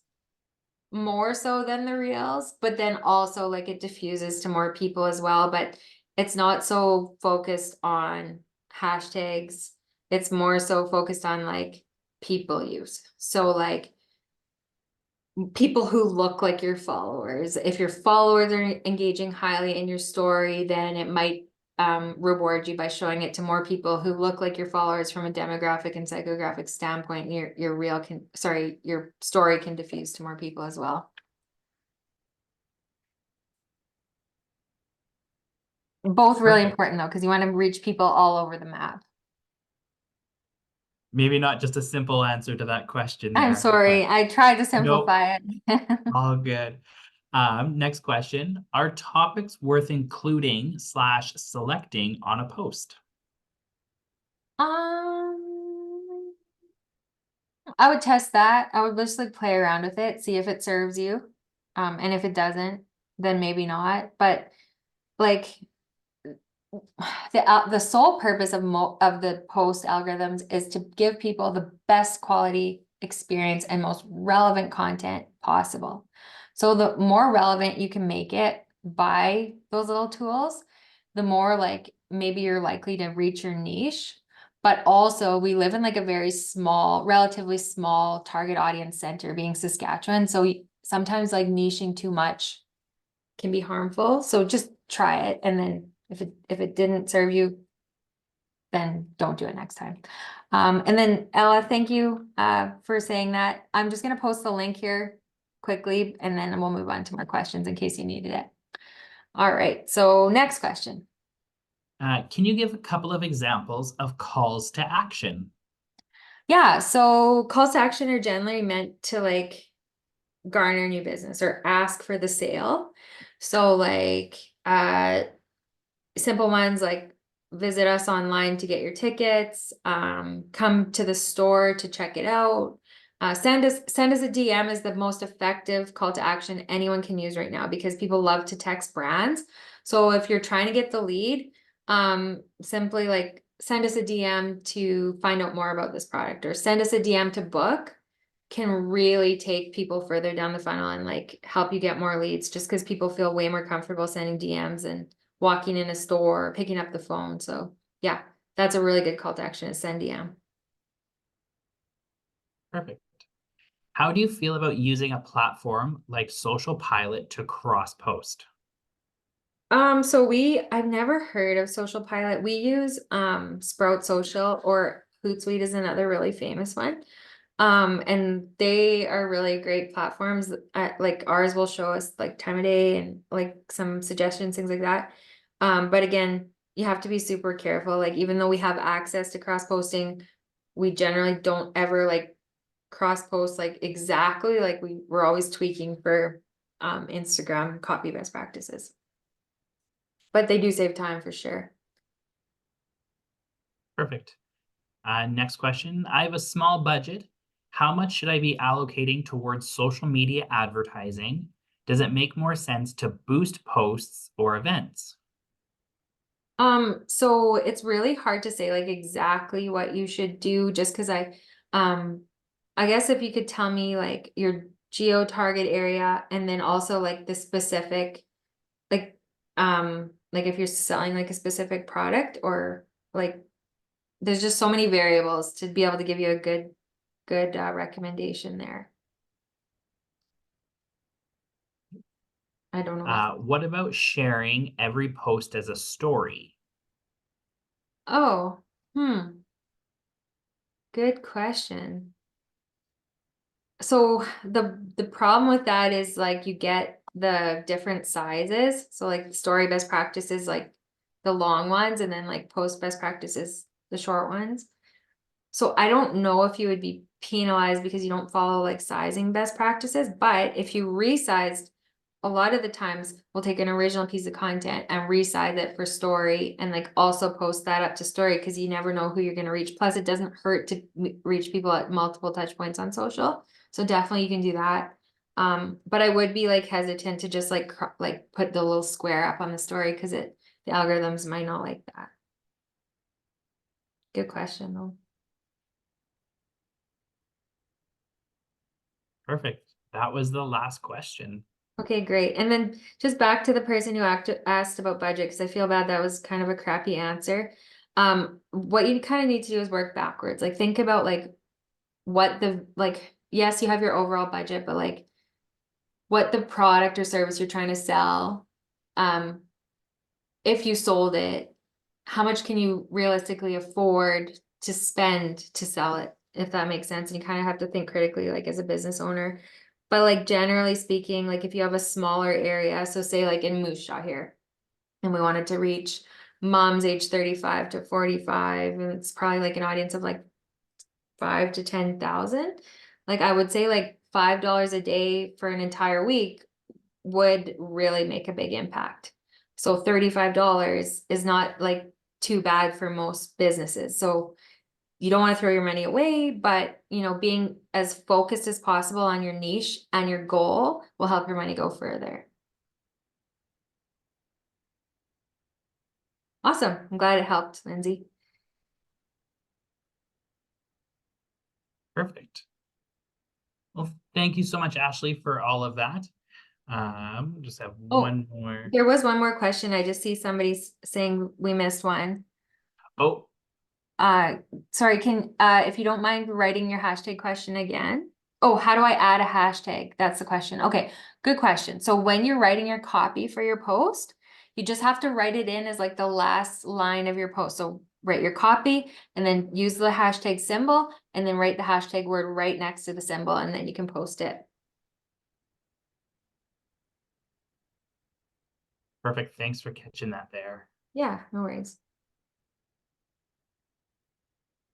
more so than the reels, but then also like it diffuses to more people as well, but it's not so focused on hashtags. It's more so focused on like people use. So like people who look like your followers. If your followers are engaging highly in your story, then it might reward you by showing it to more people who look like your followers from a demographic and psychographic standpoint. Your story can diffuse to more people as well. Both really Perfect. important though, because you want to reach people all over the map. Maybe not just a simple answer to that question I'm there, sorry, but I tried to nope, simplify it. all good. Next question. Are topics worth including / selecting on a post? I would test that. I would just like play around with it, see if it serves you. And if it doesn't, then maybe not. But like the sole purpose of the post algorithms is to give people the best quality experience and most relevant content possible. So the more relevant you can make it by those little tools, the more like maybe you're likely to reach your niche. But also we live in like a very small, relatively small target audience center being Saskatchewan. So sometimes like niching too much can be harmful. So just try it. And then if it didn't serve you, then don't do it next time. And then Ella, thank you for saying that. I'm just going to post the link here quickly, and then we'll move on to more questions in case you needed it. All right, so next question. Can you give a couple of examples of calls to action? Yeah, so calls to action are generally meant to like garner new business or ask for the sale. So like simple ones like visit us online to get your tickets, come to the store to check it out. Send us a DM is the most effective call to action anyone can use right now because people love to text brands. So if you're trying to get the lead, simply like send us a DM to find out more about this product or send us a DM to book can really take people further down the funnel and like help you get more leads just because people feel way more comfortable sending DMs and walking in a store, picking up the phone. So yeah, that's a really good call to action is send DM. Perfect. How do you feel about using a platform like Social Pilot to cross post? So I've never heard of Social Pilot. We use Sprout Social or Hootsuite is another really famous one. And they are really great platforms. Like ours will show us like time of day and like some suggestions, things like that. But again, you have to be super careful. Like even though we have access to cross posting, we generally don't ever like cross post like exactly like we're always tweaking for Instagram copy best practices. But they do save time for sure. Perfect. Next question. I have a small budget. How much should I be allocating towards social media advertising? Does it make more sense to boost posts or events? So it's really hard to say like exactly what you should do just because I guess if you could tell me like your geo target area and then also like the specific like if you're selling like a specific product or like there's just so many variables to be able to give you a good recommendation there. I don't know. What about sharing every post as a story? Oh, good question. So the problem with that is like you get the different sizes. So like story best practices, like the long ones, and then like post best practices, the short ones. So I don't know if you would be penalized because you don't follow like sizing best practices, but if you resized, a lot of the times we'll take an original piece of content and resize it for story and like also post that up to story because you never know who you're going to reach. Plus it doesn't hurt to reach people at multiple touch points on social. So definitely you can do that. But I would be like hesitant to just like put the little square up on the story because the algorithms might not like that. Good question though. Perfect. That was the last question. Okay, great. And then just back to the person who asked about budget, because I feel bad that was kind of a crappy answer. What you kind of need to do is work backwards. Like think about like what the, like, yes, you have your overall budget, but like what the product or service you're trying to sell, if you sold it, how much can you realistically afford to spend to sell it, if that makes sense? And you kind of have to think critically, like as a business owner. But like generally speaking, like if you have a smaller area, so say like in Moose Jaw here, and we wanted to reach moms age 35 to 45, and it's probably like an audience of like 5 to 10,000. Like I would say like $5 a day for an entire week would really make a big impact. So $35 is not like too bad for most businesses. So you don't want to throw your money away, but you know, being as focused as possible on your niche and your goal will help your money go further. Awesome. I'm glad it helped, Lindsay. Perfect. Well, thank you so much, Ashley, for all of that. Just have one more. There was one more question. I just see somebody saying we missed one. Oh, Sorry, if you don't mind writing your hashtag question again. Oh, how do I add a hashtag? That's the question. Okay, good question. So when you're writing your copy for your post, you just have to write it in as like the last line of your post. So write your copy and then use the hashtag symbol and then write the hashtag word right next to the symbol, and then you can post it. perfect. Thanks for catching that there. Yeah, no worries.